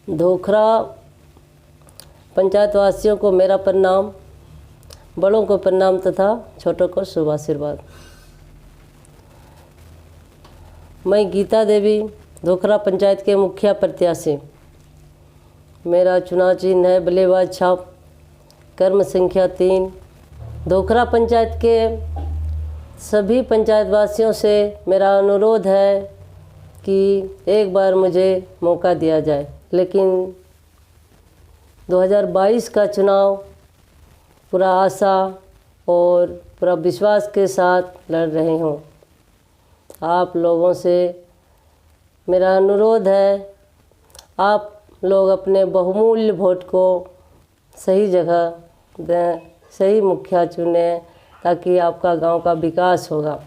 धोखरा पंचायत वासियों को मेरा प्रणाम, बड़ों को प्रणाम तथा छोटों को शुभ आशीर्वाद। मैं गीता देवी, धोखरा पंचायत के मुखिया प्रत्याशी। मेरा चुनाव चिन्ह है बल्लेबाज छाप, कर्म संख्या 3। धोखरा पंचायत के सभी पंचायत वासियों से मेरा अनुरोध है कि एक बार मुझे मौका दिया जाए, लेकिन 2022 का चुनाव पूरा आशा और पूरा विश्वास के साथ लड़ रही हूँ। आप लोगों से मेरा अनुरोध है, आप लोग अपने बहुमूल्य वोट को सही जगह दें, सही मुखिया चुनें, ताकि आपका गांव का विकास होगा।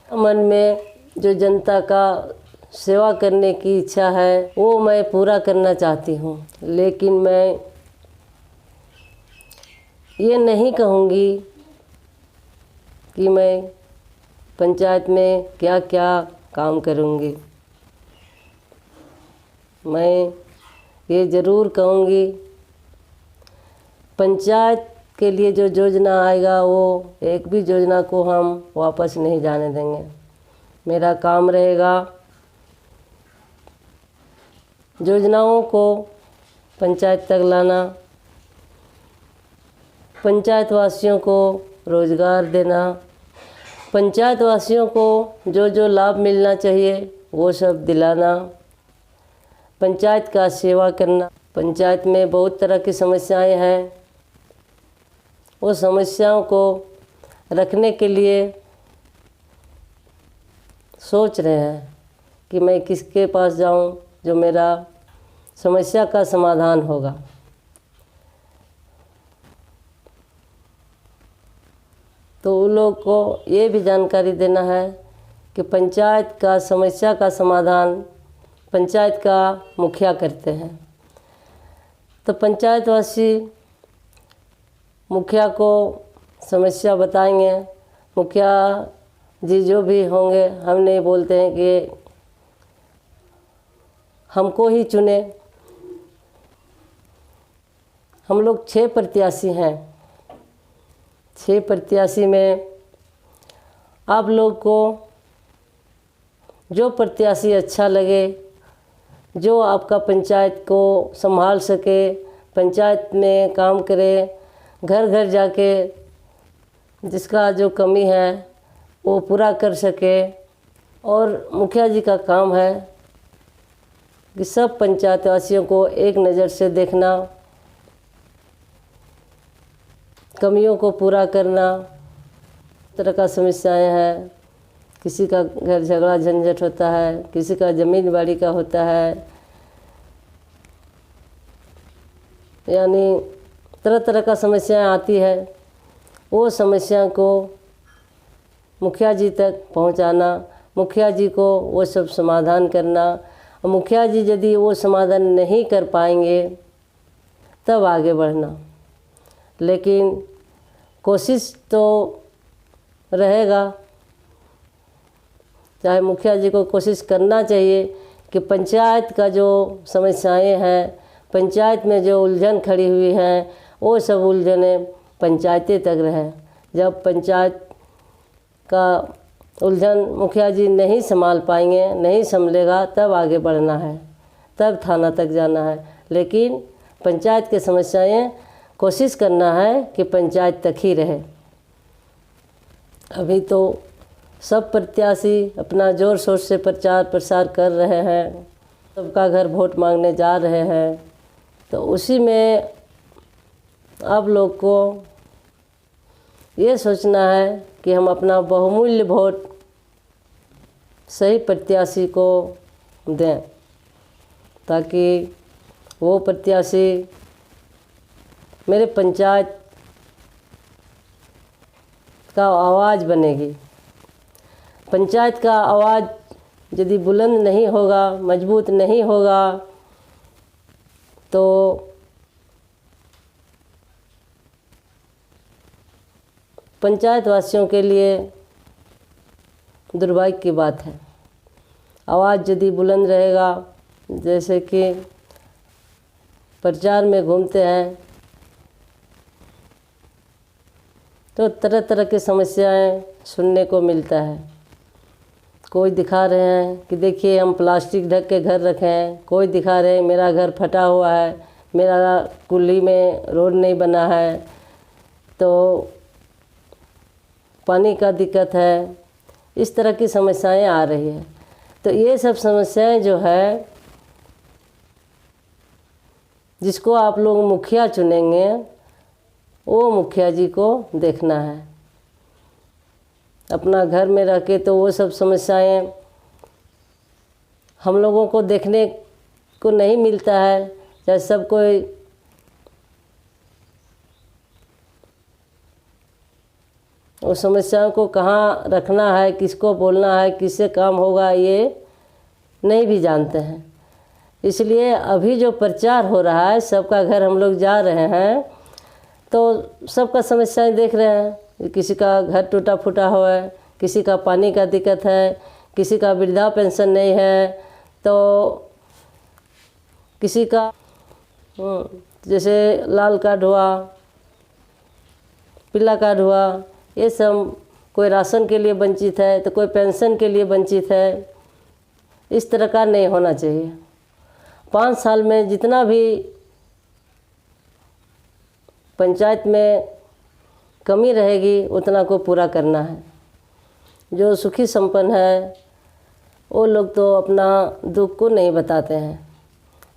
मन में जो जनता का सेवा करने की इच्छा है वो मैं पूरा करना चाहती हूँ, लेकिन मैं ये नहीं कहूँगी कि मैं पंचायत में क्या क्या काम करूँगी। मैं ये ज़रूर कहूँगी, पंचायत के लिए जो योजना आएगा वो एक भी योजना को हम वापस नहीं जाने देंगे। मेरा काम रहेगा योजनाओं को पंचायत तक लाना, पंचायत वासियों को रोज़गार देना, पंचायत वासियों को जो जो लाभ मिलना चाहिए वो सब दिलाना, पंचायत का सेवा करना। पंचायत में बहुत तरह की समस्याएं हैं, वो समस्याओं को रखने के लिए सोच रहे हैं कि मैं किसके पास जाऊं जो मेरा समस्या का समाधान होगा। तो उन लोग को ये भी जानकारी देना है कि पंचायत का समस्या का समाधान पंचायत का मुखिया करते हैं। तो पंचायतवासी मुखिया को समस्या बताएंगे, मुखिया जी जो भी होंगे, हम नहीं बोलते हैं कि हमको ही चुने। हम लोग 6 प्रत्याशी हैं। 6 प्रत्याशी में आप लोग को जो प्रत्याशी अच्छा लगे, जो आपका पंचायत को संभाल सके, पंचायत में काम करे, घर घर जाके जिसका जो कमी है वो पूरा कर सके। और मुखिया जी का काम है कि सब पंचायतवासियों को एक नज़र से देखना, कमियों को पूरा करना। तरह का समस्याएं हैं, किसी का घर झगड़ा झंझट होता है, किसी का ज़मीन बाड़ी का होता है, यानी तरह तरह का समस्याएं आती है। वो समस्या को मुखिया जी तक पहुंचाना, मुखिया जी को वो सब समाधान करना। मुखिया जी यदि वो समाधान नहीं कर पाएंगे तब आगे बढ़ना, लेकिन कोशिश तो रहेगा। चाहे मुखिया जी को कोशिश करना चाहिए कि पंचायत का जो समस्याएं हैं, पंचायत में जो उलझन खड़ी हुई हैं, वो सब उलझनें पंचायतें तक रहे। जब पंचायत का उलझन मुखिया जी नहीं संभाल पाएंगे, नहीं संभलेगा, तब आगे बढ़ना है, तब थाना तक जाना है। लेकिन पंचायत की समस्याएं कोशिश करना है कि पंचायत तक ही रहे। अभी तो सब प्रत्याशी अपना ज़ोर शोर से प्रचार प्रसार कर रहे हैं, सबका घर वोट मांगने जा रहे हैं। तो उसी में आप लोग को ये सोचना है कि हम अपना बहुमूल्य वोट सही प्रत्याशी को दें, ताकि वो प्रत्याशी मेरे पंचायत का आवाज़ बनेगी। पंचायत का आवाज़ यदि बुलंद नहीं होगा, मजबूत नहीं होगा, तो पंचायत वासियों के लिए दुर्भाग्य की बात है। आवाज़ यदि बुलंद रहेगा, जैसे कि प्रचार में घूमते हैं तो तरह तरह की समस्याएं सुनने को मिलता है। कोई दिखा रहे हैं कि देखिए हम प्लास्टिक ढक के घर रखे हैं, कोई दिखा रहे हैं मेरा घर फटा हुआ है, मेरा कुल्ली में रोड नहीं बना है, तो पानी का दिक्कत है। इस तरह की समस्याएं आ रही है। तो ये सब समस्याएं जो है, जिसको आप लोग मुखिया चुनेंगे वो मुखिया जी को देखना है। अपना घर में रह के तो वो सब समस्याएं हम लोगों को देखने को नहीं मिलता है। चाहे सब कोई उस समस्याओं को कहाँ रखना है, किसको बोलना है, किससे काम होगा, ये नहीं भी जानते हैं। इसलिए अभी जो प्रचार हो रहा है, सबका घर हम लोग जा रहे हैं तो सबका समस्याएं देख रहे हैं। किसी का घर टूटा फूटा हुआ है, किसी का पानी का दिक्कत है, किसी का वृद्धा पेंशन नहीं है, तो किसी का जैसे लाल कार्ड हुआ, पीला कार्ड हुआ, ये सब, कोई राशन के लिए वंचित है तो कोई पेंशन के लिए वंचित है। इस तरह का नहीं होना चाहिए। 5 साल में जितना भी पंचायत में कमी रहेगी उतना को पूरा करना है। जो सुखी संपन्न है वो लोग तो अपना दुख को नहीं बताते हैं,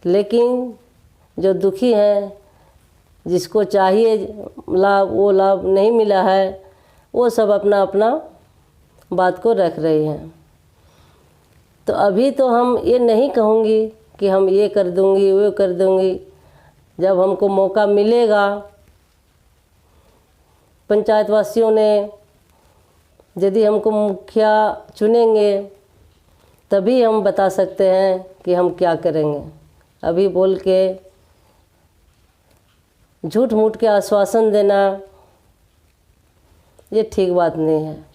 लेकिन जो दुखी हैं, जिसको चाहिए लाभ वो लाभ नहीं मिला है, वो सब अपना अपना बात को रख रही हैं। तो अभी तो हम ये नहीं कहूँगी कि हम ये कर दूँगी वो कर दूँगी। जब हमको मौका मिलेगा, पंचायत वासियों ने यदि हमको मुखिया चुनेंगे तभी हम बता सकते हैं कि हम क्या करेंगे। अभी बोल के झूठ मूठ के आश्वासन देना ये ठीक बात नहीं है।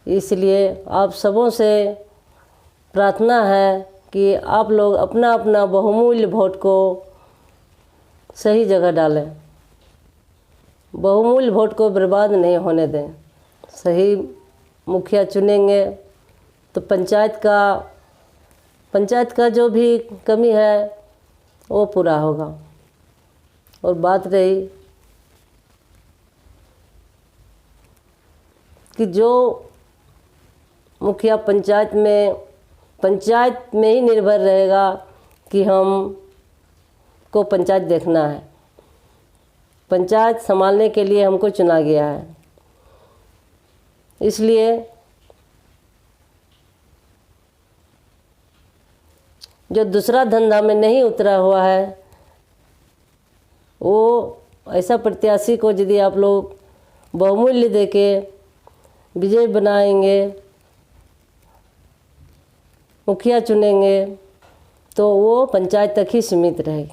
इसलिए आप सबों से प्रार्थना है कि आप लोग अपना अपना बहुमूल्य वोट को सही जगह डालें। बहुमूल्य वोट को बर्बाद नहीं होने दें। सही मुखिया चुनेंगे तो पंचायत का जो भी कमी है वो पूरा होगा। और बात रही कि जो मुखिया पंचायत में ही निर्भर रहेगा कि हम को पंचायत देखना है, पंचायत संभालने के लिए हमको चुना गया है। इसलिए जो दूसरा धंधा में नहीं उतरा हुआ है वो ऐसा प्रत्याशी को यदि आप लोग बहुमूल्य देके विजय बनाएंगे, मुखिया चुनेंगे, तो वो पंचायत तक ही सीमित रहेगी।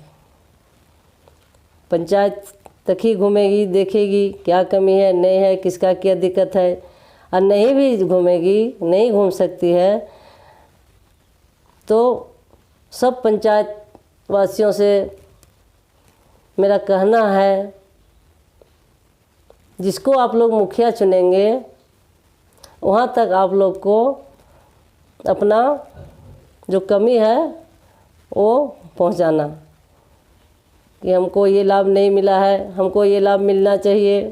पंचायत तक ही घूमेगी, देखेगी क्या कमी है, नहीं है, किसका क्या दिक्कत है। और नहीं भी घूमेगी, नहीं घूम सकती है, तो सब पंचायत वासियों से मेरा कहना है, जिसको आप लोग मुखिया चुनेंगे वहाँ तक आप लोग को अपना जो कमी है वो पहुँचाना कि हमको ये लाभ नहीं मिला है, हमको ये लाभ मिलना चाहिए।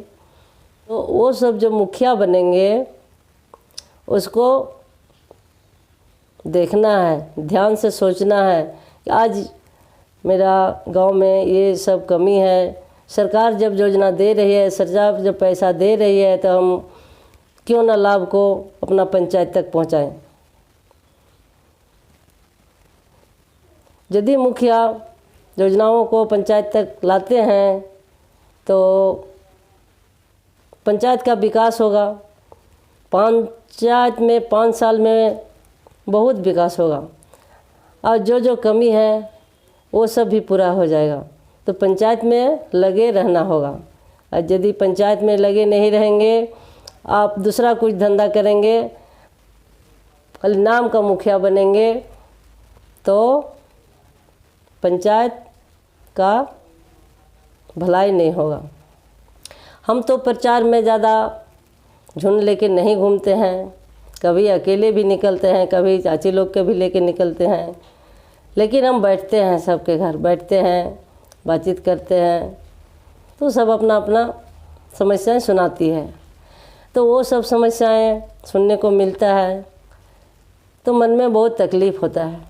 तो वो सब जो मुखिया बनेंगे उसको देखना है, ध्यान से सोचना है कि आज मेरा गांव में ये सब कमी है। सरकार जब योजना दे रही है, सरकार जब पैसा दे रही है, तो हम क्यों ना लाभ को अपना पंचायत तक पहुंचाएं। यदि मुखिया योजनाओं को पंचायत तक लाते हैं तो पंचायत का विकास होगा। पंचायत में 5 साल में बहुत विकास होगा और जो कमी है वो सब भी पूरा हो जाएगा। तो पंचायत में लगे रहना होगा। और यदि पंचायत में लगे नहीं रहेंगे, आप दूसरा कुछ धंधा करेंगे, खाली नाम का मुखिया बनेंगे, तो पंचायत का भलाई नहीं होगा। हम तो प्रचार में ज़्यादा झुंड लेके नहीं घूमते हैं, कभी अकेले भी निकलते हैं, कभी चाची लोग के भी लेके निकलते हैं, लेकिन हम बैठते हैं, सबके घर बैठते हैं, बातचीत करते हैं, तो सब अपना अपना समस्याएं सुनाती है। तो वो सब समस्याएं सुनने को मिलता है तो मन में बहुत तकलीफ़ होता है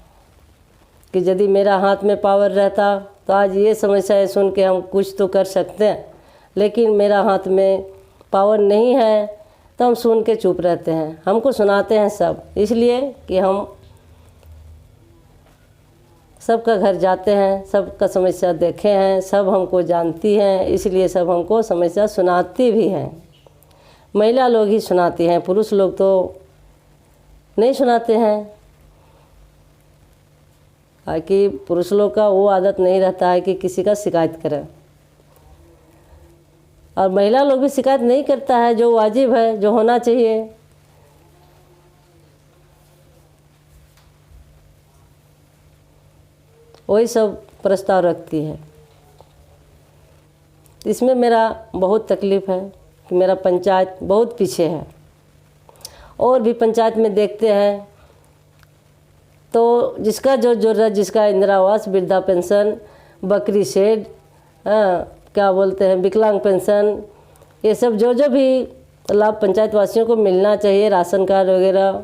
कि यदि मेरा हाथ में पावर रहता तो आज ये समस्याएं सुन के हम कुछ तो कर सकते हैं, लेकिन मेरा हाथ में पावर नहीं है तो हम सुन के चुप रहते हैं। हमको सुनाते हैं सब, इसलिए कि हम सबका घर जाते हैं, सबका समस्या देखे हैं, सब हमको जानती हैं, इसलिए सब हमको समस्या सुनाती भी हैं। महिला लोग ही सुनाती हैं, पुरुष लोग तो नहीं सुनाते हैं, ताकि पुरुष लोग का वो आदत नहीं रहता है कि किसी का शिकायत करें, और महिला लोग भी शिकायत नहीं करता है, जो वाजिब है, जो होना चाहिए। वही सब प्रस्ताव रखती है। इसमें मेरा बहुत तकलीफ़ है कि मेरा पंचायत बहुत पीछे है। और भी पंचायत में देखते हैं तो जिसका जो ज़रूरत, जिसका इंदिरा आवास, वृद्धा पेंशन, बकरी शेड, क्या बोलते हैं, विकलांग पेंशन, ये सब जो जो भी लाभ पंचायत वासियों को मिलना चाहिए, राशन कार्ड वगैरह,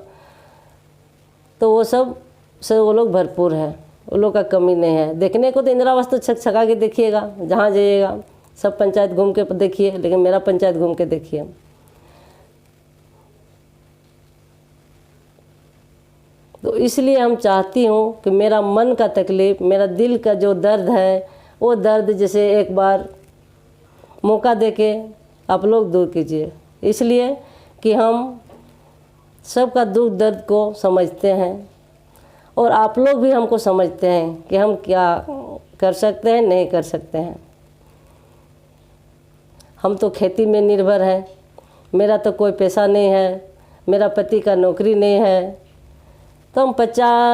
तो वो सब वो लोग भरपूर है, उन लोग का कमी नहीं है। देखने को तो इंदिरा आवास तो छक छका के देखिएगा, जहाँ जाइएगा सब पंचायत घूम के देखिए, लेकिन मेरा पंचायत घूम के देखिए। तो इसलिए हम चाहती हूँ कि मेरा मन का तकलीफ़, मेरा दिल का जो दर्द है, वो दर्द जैसे एक बार मौका देके आप लोग दूर कीजिए, इसलिए कि हम सबका दुख दर्द को समझते हैं और आप लोग भी हमको समझते हैं कि हम क्या कर सकते हैं, नहीं कर सकते हैं। हम तो खेती में निर्भर हैं, मेरा तो कोई पैसा नहीं है, मेरा पति का नौकरी नहीं है, तो हम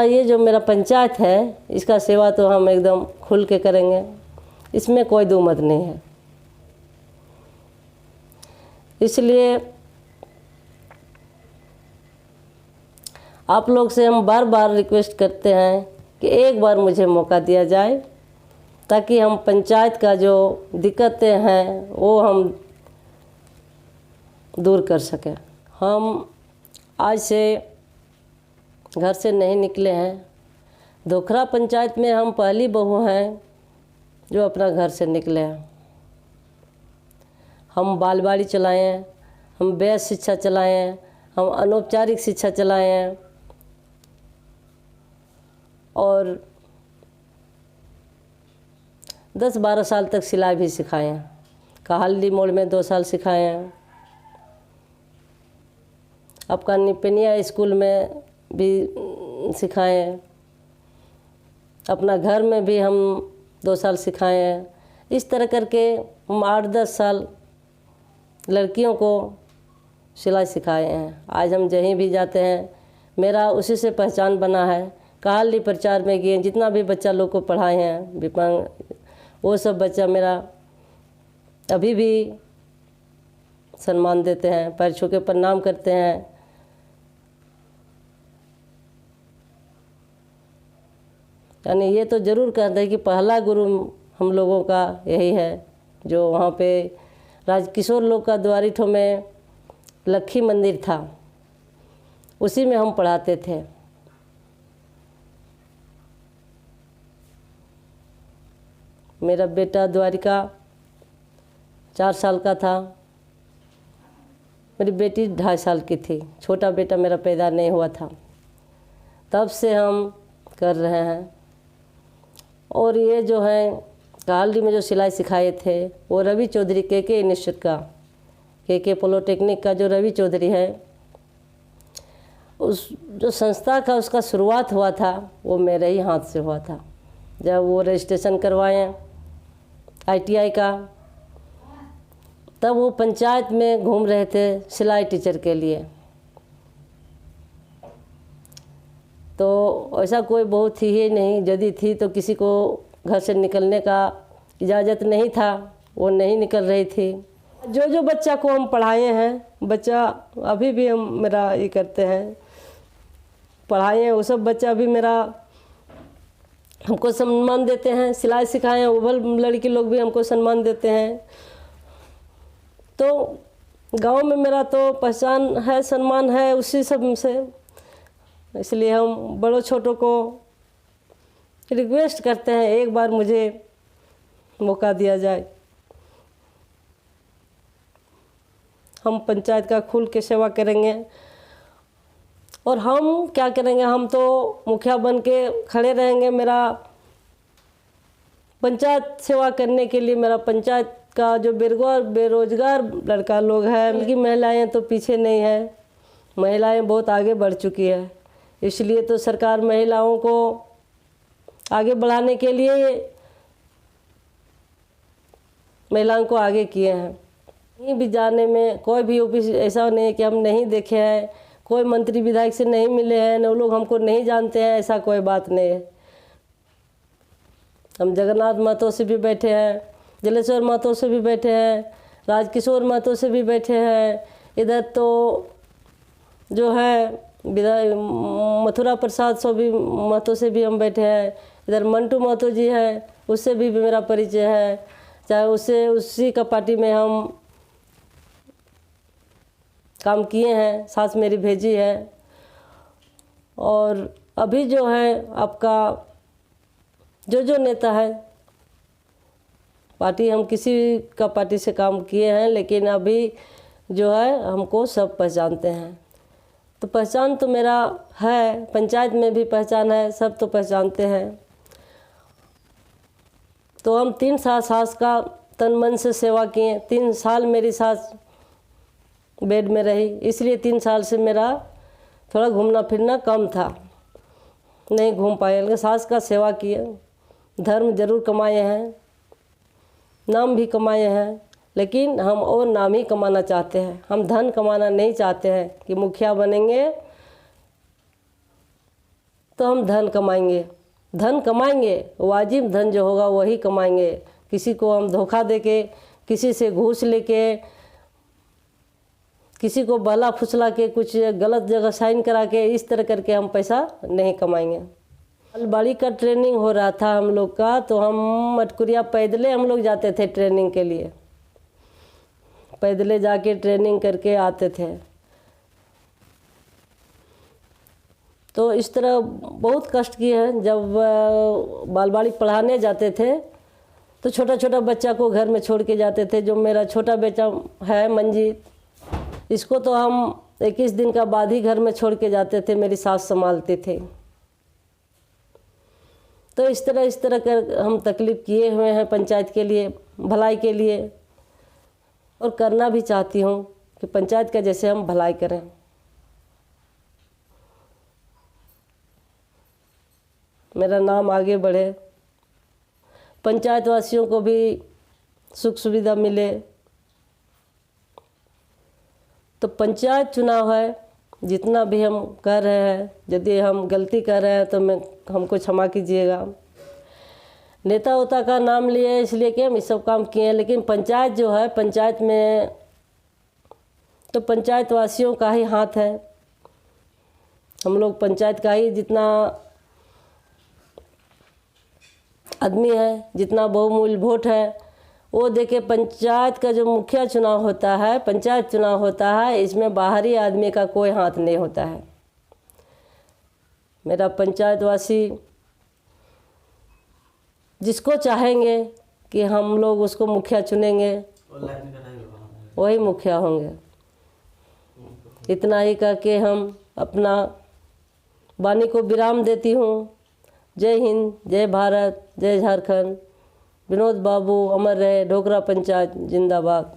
ये जो मेरा पंचायत है, इसका सेवा तो हम एकदम खुल के करेंगे, इसमें कोई दो मत नहीं है। इसलिए आप लोग से हम बार बार रिक्वेस्ट करते हैं कि एक बार मुझे मौका दिया जाए, ताकि हम पंचायत का जो दिक्कतें हैं वो हम दूर कर सकें। हम आज से घर से नहीं निकले हैं, धोखरा पंचायत में हम पहली बहू हैं जो अपना घर से निकले हैं। हम बालवाड़ी चलाए हैं, हम वैध शिक्षा चलाए हैं, हम अनौपचारिक शिक्षा चलाए हैं, और 10-12 साल तक सिलाई भी सिखाए हैं। काहल्ली मोड़ में 2 साल सिखाए हैं, आपका निपनिया स्कूल में भी सिखाए हैं, अपना घर में भी हम 2 साल सिखाए हैं। इस तरह करके हम 8-10 साल लड़कियों को सिलाई सिखाए हैं। आज हम जहीं भी जाते हैं, मेरा उसी से पहचान बना है। काहल्ली प्रचार में गए, जितना भी बच्चा लोग को पढ़ाए हैं विकलांग, वो सब बच्चा मेरा अभी भी सम्मान देते हैं, पैर छू के प्रणाम करते हैं। यानी ये तो ज़रूर कहते हैं कि पहला गुरु हम लोगों का यही है, जो वहाँ पे राजकिशोर लोग का द्वारिठो में लक्खी मंदिर था, उसी में हम पढ़ाते थे। मेरा बेटा द्वारिका 4 साल का था, मेरी बेटी 2.5 साल की थी, छोटा बेटा मेरा पैदा नहीं हुआ था। तब से हम कर रहे हैं। और ये जो है काहल्ली में जो सिलाई सिखाए थे, वो रवि चौधरी के इंस्टीट्यूट का, के पॉलिटेक्निक का जो रवि चौधरी है, उस जो संस्था का उसका शुरुआत हुआ था वो मेरे ही हाथ से हुआ था। जब वो रजिस्ट्रेशन करवाए ITI का, तब वो पंचायत में घूम रहे थे सिलाई टीचर के लिए। तो ऐसा कोई बहू थी ही नहीं, यदि थी तो किसी को घर से निकलने का इजाज़त नहीं था, वो नहीं निकल रही थी। जो बच्चा को हम पढ़ाए हैं, बच्चा अभी भी हम मेरा ये करते हैं, पढ़ाए हैं, वो सब बच्चा अभी मेरा हमको सम्मान देते हैं। सिलाई सिखाए हैं, वो लड़की लोग भी हमको सम्मान देते हैं। तो गांव में मेरा तो पहचान है, सम्मान है उसी सब से। इसलिए हम बड़ों छोटों को रिक्वेस्ट करते हैं, एक बार मुझे मौका दिया जाए। हम पंचायत का खुल के सेवा करेंगे। और हम क्या करेंगे, हम तो मुखिया बन के खड़े रहेंगे। मेरा पंचायत सेवा करने के लिए, मेरा पंचायत का जो बेरोजगार लड़का लोग हैं, उनकी महिलाएं तो पीछे नहीं है, महिलाएं बहुत आगे बढ़ चुकी है। इसलिए तो सरकार महिलाओं को आगे बढ़ाने के लिए महिलाओं को आगे किए हैं। कहीं भी जाने में कोई भी ऑफिस ऐसा नहीं है कि हम नहीं देखे हैं, कोई मंत्री विधायक से नहीं मिले हैं, न वो लोग हमको नहीं जानते हैं, ऐसा कोई बात नहीं है। हम जगन्नाथ महतो से भी बैठे हैं, जलेश्वर महतो से भी बैठे हैं, राजकिशोर महतो से भी बैठे हैं। इधर तो जो है मथुरा प्रसाद महतो से भी हम बैठे हैं। इधर मंटू महतो जी हैं, उससे भी मेरा परिचय है, चाहे उससे उसी का पार्टी में हम काम किए हैं, सास मेरी भेजी है। और अभी जो है आपका जो नेता है पार्टी, हम किसी का पार्टी से काम किए हैं, लेकिन अभी जो है हमको सब पहचानते हैं। तो पहचान तो मेरा है, पंचायत में भी पहचान है, सब तो पहचानते हैं। तो हम 3 साल सास का तन मन से सेवा किए। 3 साल मेरी सास बेड में रही, इसलिए 3 साल से मेरा थोड़ा घूमना फिरना कम था, नहीं घूम पाए। लेकिन सास का सेवा किए, धर्म जरूर कमाए हैं, नाम भी कमाए हैं, लेकिन हम और नाम ही कमाना चाहते हैं। हम धन कमाना नहीं चाहते हैं कि मुखिया बनेंगे तो हम धन कमाएंगे। धन कमाएंगे, वाजिब धन जो होगा वही कमाएंगे। किसी को हम धोखा देके, किसी से घूस लेके, किसी को बहला फुसला के, कुछ गलत जगह साइन करा के, इस तरह करके हम पैसा नहीं कमाएंगे। बालबाड़ी का ट्रेनिंग हो रहा था हम लोग का, तो हम मटकुरिया पैदले हम लोग जाते थे ट्रेनिंग के लिए, पैदले जाके ट्रेनिंग करके आते थे। तो इस तरह बहुत कष्ट किए हैं। जब बालबाड़ी पढ़ाने जाते थे तो छोटा छोटा बच्चा को घर में छोड़ के जाते थे। जो मेरा छोटा बेटा है मंजीत, इसको तो हम 21 दिन का बाद ही घर में छोड़ के जाते थे, मेरी सास संभालते थे। तो इस तरह कर हम तकलीफ़ किए हुए हैं पंचायत के लिए, भलाई के लिए, और करना भी चाहती हूँ कि पंचायत का जैसे हम भलाई करें। मेरा नाम आगे बढ़े, पंचायत वासियों को भी सुख सुविधा मिले। तो पंचायत चुनाव है, जितना भी हम कर रहे हैं, यदि हम गलती कर रहे हैं तो हमको क्षमा कीजिएगा। नेता उता का नाम लिए इसलिए कि हम इस सब काम किए हैं, लेकिन पंचायत जो है, पंचायत में तो पंचायत वासियों का ही हाथ है। हम लोग पंचायत का ही, जितना आदमी है, जितना बहुमूल्य वोट है, वो देके पंचायत का जो मुखिया चुनाव होता है, पंचायत चुनाव होता है, इसमें बाहरी आदमी का कोई हाथ नहीं होता है। मेरा पंचायतवासी जिसको चाहेंगे कि हम लोग उसको मुखिया चुनेंगे, वही मुखिया होंगे। इतना ही करके हम अपना वाणी को विराम देती हूँ। जय हिंद, जय भारत, जय झारखंड। विनोद बाबू अमर रहे, ढोकरा पंचायत जिंदाबाद।